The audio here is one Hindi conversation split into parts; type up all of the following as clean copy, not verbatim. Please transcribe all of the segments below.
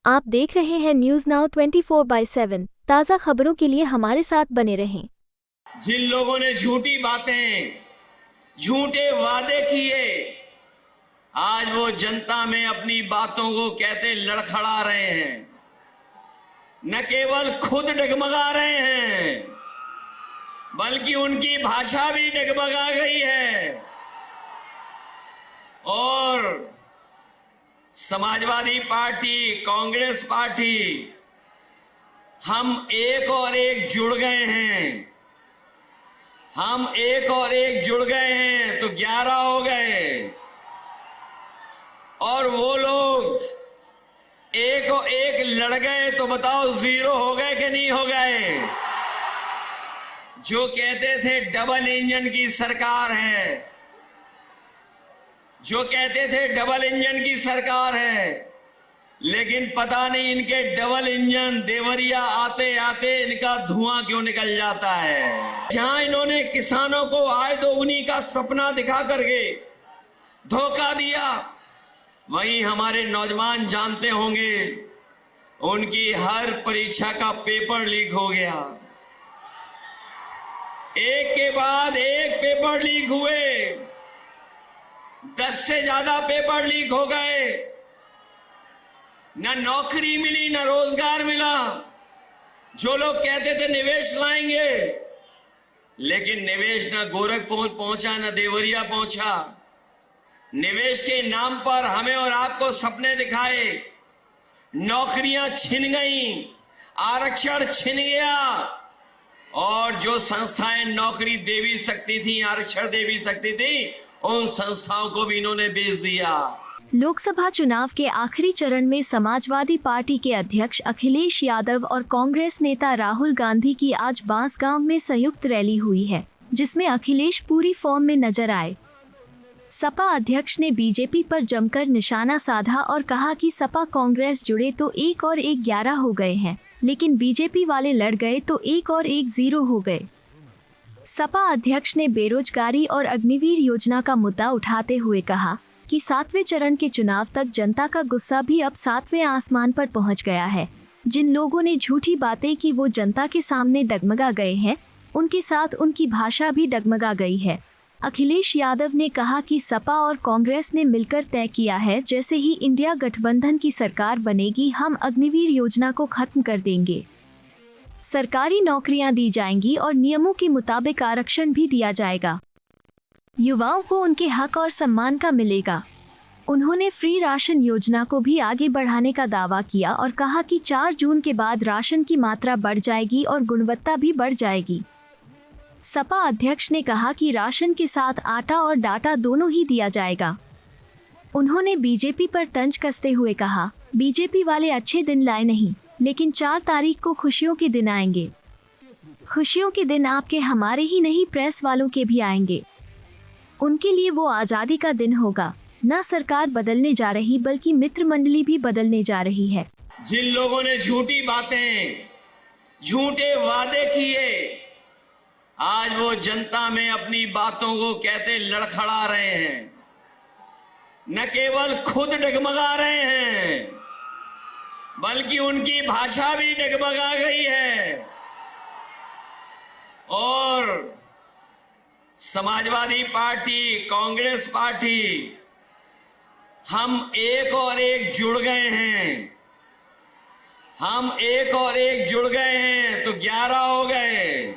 आप देख रहे हैं न्यूज नाउ 24/7 ताज़ा खबरों के लिए हमारे साथ बने रहें। जिन लोगों ने झूठी बातें, झूठे वादे किए, आज वो जनता में अपनी बातों को कहते लड़खड़ा रहे हैं। न केवल खुद डगमगा रहे हैं, बल्कि उनकी भाषा भी डगमगा गई है। और समाजवादी पार्टी, कांग्रेस पार्टी, हम एक और एक जुड़ गए हैं। हम एक और एक जुड़ गए हैं तो 11 हो गए। और वो लोग एक और एक लड़ गए तो बताओ 0 हो गए कि नहीं हो गए। जो कहते थे डबल इंजन की सरकार है, जो कहते थे डबल इंजन की सरकार है, लेकिन पता नहीं इनके डबल इंजन देवरिया आते आते इनका धुआं क्यों निकल जाता है। जहां इन्होंने किसानों को आय दोगुनी का सपना दिखा करके धोखा दिया, वहीं हमारे नौजवान जानते होंगे उनकी हर परीक्षा का पेपर लीक हो गया। एक के बाद एक पेपर लीक हुए, 10 से ज्यादा पेपर लीक हो गए। न नौकरी मिली, न रोजगार मिला। जो लोग कहते थे निवेश लाएंगे, लेकिन निवेश न गोरखपुर पहुंचा, न देवरिया पहुंचा। निवेश के नाम पर हमें और आपको सपने दिखाए, नौकरियां छिन गईं, आरक्षण छिन गया। और जो संस्थाएं नौकरी दे भी सकती थी, आरक्षण दे भी सकती थी, उन संस्थाओं को भी इन्होंने बेच दिया। लोकसभा चुनाव के आखिरी चरण में समाजवादी पार्टी के अध्यक्ष अखिलेश यादव और कांग्रेस नेता राहुल गांधी की आज बांसगांव में संयुक्त रैली हुई है, जिसमें अखिलेश पूरी फॉर्म में नजर आए। सपा अध्यक्ष ने बीजेपी पर जमकर निशाना साधा और कहा कि सपा कांग्रेस जुड़े तो 1 और 1 11 हो गए हैं, लेकिन बीजेपी वाले लड़ गए तो 1 और 1 0 हो गए। सपा अध्यक्ष ने बेरोजगारी और अग्निवीर योजना का मुद्दा उठाते हुए कहा कि 7वें चरण के चुनाव तक जनता का गुस्सा भी अब 7वें आसमान पर पहुंच गया है। जिन लोगों ने झूठी बातें की वो जनता के सामने डगमगा गए हैं, उनके साथ उनकी भाषा भी डगमगा गई है। अखिलेश यादव ने कहा कि सपा और कांग्रेस ने मिलकर तय किया है, जैसे ही इंडिया गठबंधन की सरकार बनेगी हम अग्निवीर योजना को खत्म कर देंगे। सरकारी नौकरियां दी जाएंगी और नियमों के मुताबिक आरक्षण भी दिया जाएगा। युवाओं को उनके हक और सम्मान का मिलेगा। उन्होंने फ्री राशन योजना को भी आगे बढ़ाने का दावा किया और कहा कि 4 जून के बाद राशन की मात्रा बढ़ जाएगी और गुणवत्ता भी बढ़ जाएगी। सपा अध्यक्ष ने कहा कि राशन के साथ आटा और डाटा दोनों ही दिया जाएगा। उन्होंने बीजेपी पर तंज कसते हुए कहा, बीजेपी वाले अच्छे दिन लाए नहीं, लेकिन 4 तारीख को खुशियों के दिन आएंगे। खुशियों के दिन आपके, हमारे ही नहीं, प्रेस वालों के भी आएंगे। उनके लिए वो आज़ादी का दिन होगा। न सरकार बदलने जा रही, बल्कि मित्र मंडली भी बदलने जा रही है। जिन लोगों ने झूठी बातें, झूठे वादे किए, आज वो जनता में अपनी बातों को कहते लड़खड़ा रहे हैं। न केवल खुद डगमगा रहे हैं, बल्कि उनकी भाषा भी डगमगा गई है। और समाजवादी पार्टी, कांग्रेस पार्टी, हम एक और एक जुड़ गए हैं। हम एक और एक जुड़ गए हैं तो 11 हो गए।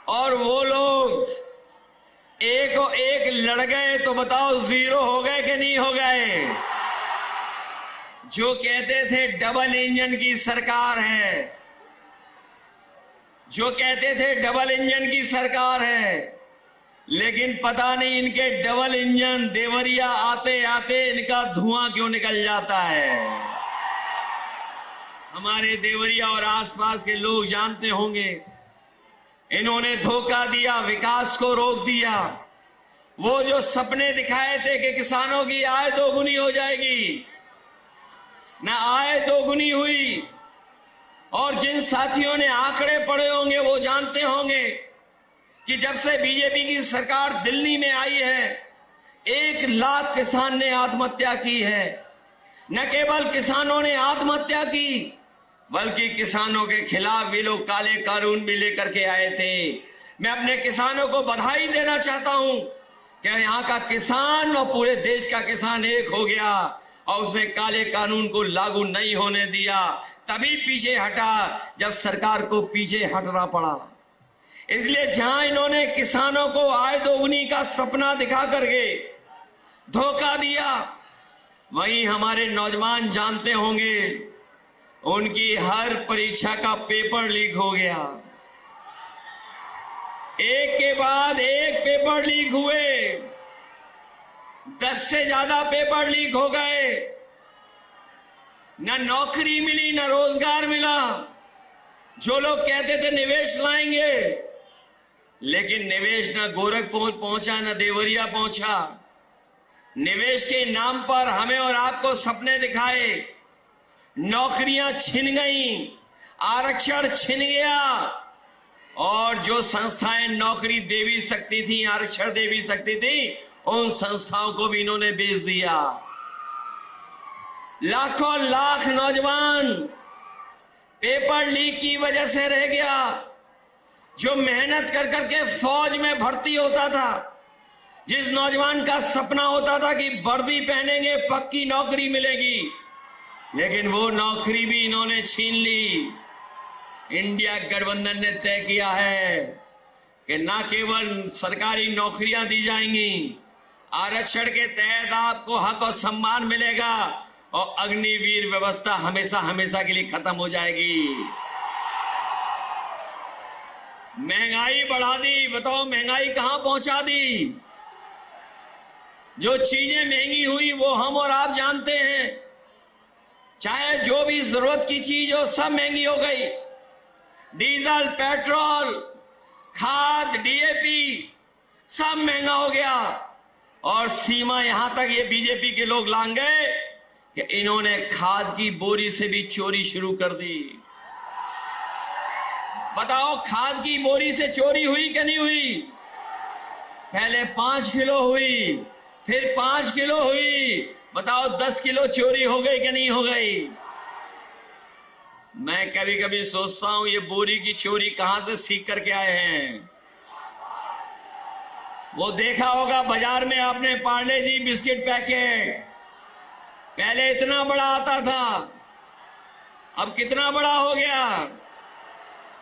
और वो लोग एक और एक लड़ गए तो बताओ 0 हो गए कि नहीं हो गए। जो कहते थे डबल इंजन की सरकार है, जो कहते थे डबल इंजन की सरकार है, लेकिन पता नहीं इनके डबल इंजन देवरिया आते आते इनका धुआं क्यों निकल जाता है। हमारे देवरिया और आसपास के लोग जानते होंगे, इन्होंने धोखा दिया, विकास को रोक दिया। वो जो सपने दिखाए थे कि किसानों की आय दोगुनी हो जाएगी, न आय दोगुनी हुई। और जिन साथियों ने आंकड़े पढ़े होंगे वो जानते होंगे कि जब से बीजेपी की सरकार दिल्ली में आई है, 1 लाख किसान ने आत्महत्या की है। न केवल किसानों ने आत्महत्या की, बल्कि किसानों के खिलाफ भी लोग काले कानून भी लेकर के आए थे। मैं अपने किसानों को बधाई देना चाहता हूं कि यहाँ का किसान और पूरे देश का किसान एक हो गया और उसने काले कानून को लागू नहीं होने दिया। तभी पीछे हटा जब सरकार को पीछे हटना पड़ा। इसलिए जहां इन्होंने किसानों को आय दोगुनी का सपना दिखा करके धोखा दिया, वहीं हमारे नौजवान जानते होंगे उनकी हर परीक्षा का पेपर लीक हो गया। एक के बाद एक पेपर लीक हुए, 10 से ज्यादा पेपर लीक हो गए। न नौकरी मिली, न रोजगार मिला। जो लोग कहते थे निवेश लाएंगे, लेकिन निवेश न गोरखपुर पहुंचा, न देवरिया पहुंचा। निवेश के नाम पर हमें और आपको सपने दिखाए, नौकरियां छिन गईं, आरक्षण छिन गया, और जो संस्थाएं नौकरी दे भी सकती थी, आरक्षण दे भी सकती थी, उन संस्थाओं को भी इन्होंने बेच दिया। लाखों लाख नौजवान पेपर लीक की वजह से रह गया। जो मेहनत कर करके फौज में भर्ती होता था, जिस नौजवान का सपना होता था कि वर्दी पहनेंगे पक्की नौकरी मिलेगी, लेकिन वो नौकरी भी इन्होंने छीन ली। इंडिया गठबंधन ने तय किया है कि न केवल सरकारी नौकरियां दी जाएंगी, आरक्षण के तहत आपको हक और सम्मान मिलेगा, और अग्निवीर व्यवस्था हमेशा हमेशा के लिए खत्म हो जाएगी। महंगाई बढ़ा दी, बताओ महंगाई कहां पहुंचा दी। जो चीजें महंगी हुई वो हम और आप जानते हैं। चाहे जो भी जरूरत की चीज हो, सब महंगी हो गई। डीजल, पेट्रोल, खाद, डीएपी सब महंगा हो गया। और सीमा यहां तक ये बीजेपी के लोग लांग गए कि इन्होंने खाद की बोरी से भी चोरी शुरू कर दी। बताओ खाद की बोरी से चोरी हुई कि नहीं हुई? पहले 5 किलो हुई, फिर 5 किलो हुई। बताओ 10 किलो चोरी हो गई कि नहीं हो गई? मैं कभी कभी सोचता हूं ये बोरी की चोरी कहां से सीख करके आए हैं। वो देखा होगा बाजार में आपने पार्ले जी बिस्किट पैकेट, पहले इतना बड़ा आता था, अब कितना बड़ा हो गया।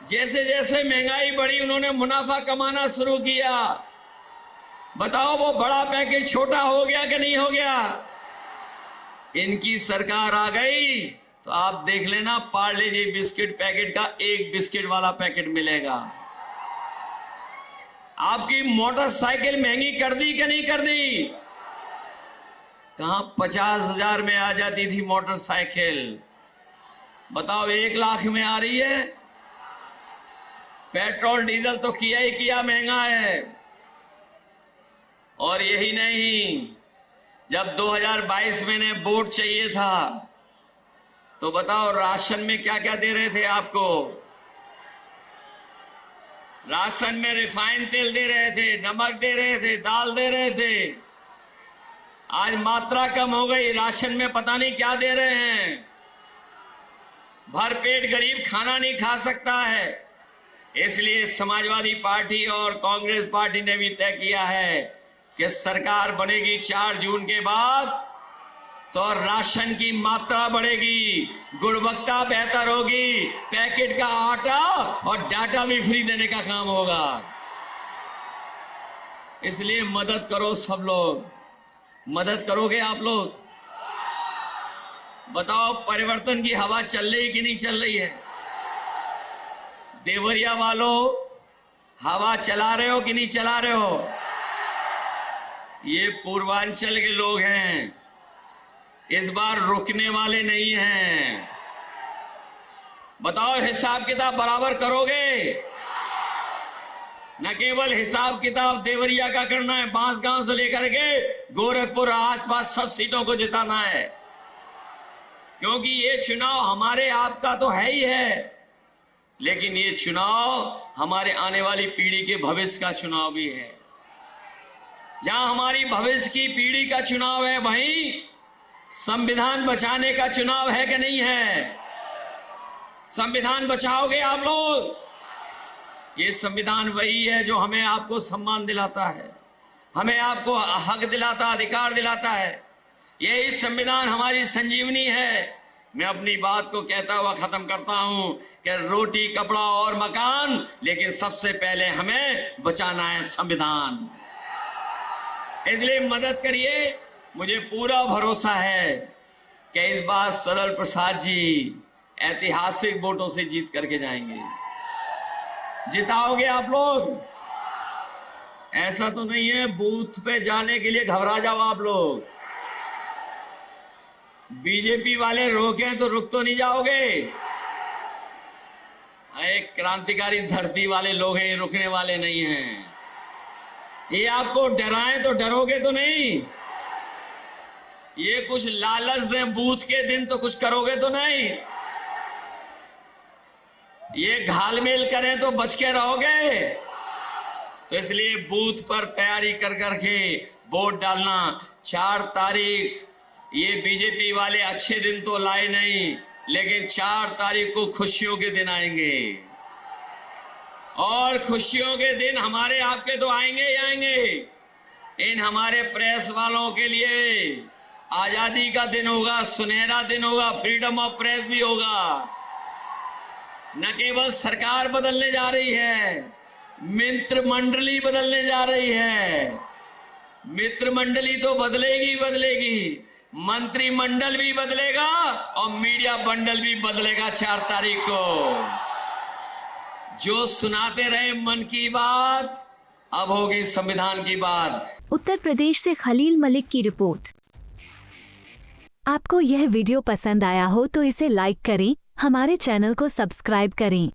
जैसे जैसे महंगाई बढ़ी उन्होंने मुनाफा कमाना शुरू किया। बताओ वो बड़ा पैकेट छोटा हो गया कि नहीं हो गया? इनकी सरकार आ गई तो आप देख लेना, पार्ले जी बिस्किट पैकेट का एक बिस्किट वाला पैकेट मिलेगा। आपकी मोटरसाइकिल महंगी कर दी कि नहीं कर दी? कहां 50,000 में आ जाती थी मोटरसाइकिल, बताओ 1 लाख में आ रही है। पेट्रोल डीजल तो किया ही किया महंगा है। और यही नहीं, जब 2022 में ने वोट चाहिए था तो बताओ राशन में क्या क्या दे रहे थे आपको? राशन में रिफाइंड तेल दे रहे थे, नमक दे रहे थे, दाल दे रहे थे। आज मात्रा कम हो गई, राशन में पता नहीं क्या दे रहे हैं। भरपेट गरीब खाना नहीं खा सकता है। इसलिए समाजवादी पार्टी और कांग्रेस पार्टी ने भी तय किया है कि सरकार बनेगी 4 जून के बाद तो राशन की मात्रा बढ़ेगी, गुणवत्ता बेहतर होगी, पैकेट का आटा और डाटा भी फ्री देने का काम होगा। इसलिए मदद करो सब लोग। मदद करोगे आप लोग? बताओ परिवर्तन की हवा चल रही कि नहीं चल रही है? देवरिया वालों, हवा चला रहे हो कि नहीं चला रहे हो? ये पूर्वांचल के लोग हैं, इस बार रुकने वाले नहीं हैं। बताओ हिसाब किताब बराबर करोगे? न केवल हिसाब किताब देवरिया का करना है, बांसगांव से लेकर के गोरखपुर आसपास सब सीटों को जिताना है। क्योंकि ये चुनाव हमारे आपका तो है ही है, लेकिन ये चुनाव हमारे आने वाली पीढ़ी के भविष्य का चुनाव भी है। जहां हमारी भविष्य की पीढ़ी का चुनाव है, वहीं संविधान बचाने का चुनाव है कि नहीं है? संविधान बचाओगे आप लोग? ये संविधान वही है जो हमें आपको सम्मान दिलाता है, हमें आपको हक दिलाता, अधिकार दिलाता है। यही संविधान हमारी संजीवनी है। मैं अपनी बात को कहता हुआ खत्म करता हूं कि रोटी, कपड़ा और मकान, लेकिन सबसे पहले हमें बचाना है संविधान। इसलिए मदद करिए। मुझे पूरा भरोसा है कि इस बार सरल प्रसाद जी ऐतिहासिक वोटों से जीत करके जाएंगे। जिताओगे आप लोग? ऐसा तो नहीं है बूथ पे जाने के लिए घबरा जाओ आप लोग। बीजेपी वाले रोके तो रुक तो नहीं जाओगे? एक क्रांतिकारी धरती वाले लोग हैं, रुकने वाले नहीं हैं। ये आपको डराएं तो डरोगे तो नहीं? ये कुछ लालच दें बूथ के दिन तो कुछ करोगे तो नहीं? ये घालमेल करें तो बच के रहोगे? तो इसलिए बूथ पर तैयारी कर करके वोट डालना। 4 तारीख ये बीजेपी वाले अच्छे दिन तो लाए नहीं, लेकिन 4 तारीख को खुशियों के दिन आएंगे। और खुशियों के दिन हमारे आपके तो आएंगे ही आएंगे। इन हमारे प्रेस वालों के लिए आजादी का दिन होगा, सुनहरा दिन होगा, फ्रीडम ऑफ प्रेस भी होगा। न केवल सरकार बदलने जा रही है, मित्र मंडली बदलने जा रही है। मित्र मंडली तो बदलेगी बदलेगी, मंत्रिमंडल भी बदलेगा और मीडिया बंडल भी बदलेगा 4 तारीख को। जो सुनाते रहे मन की बात, अब होगी संविधान की बात। उत्तर प्रदेश से खलील मलिक की रिपोर्ट। आपको यह वीडियो पसंद आया हो तो इसे लाइक करें, हमारे चैनल को सब्सक्राइब करें।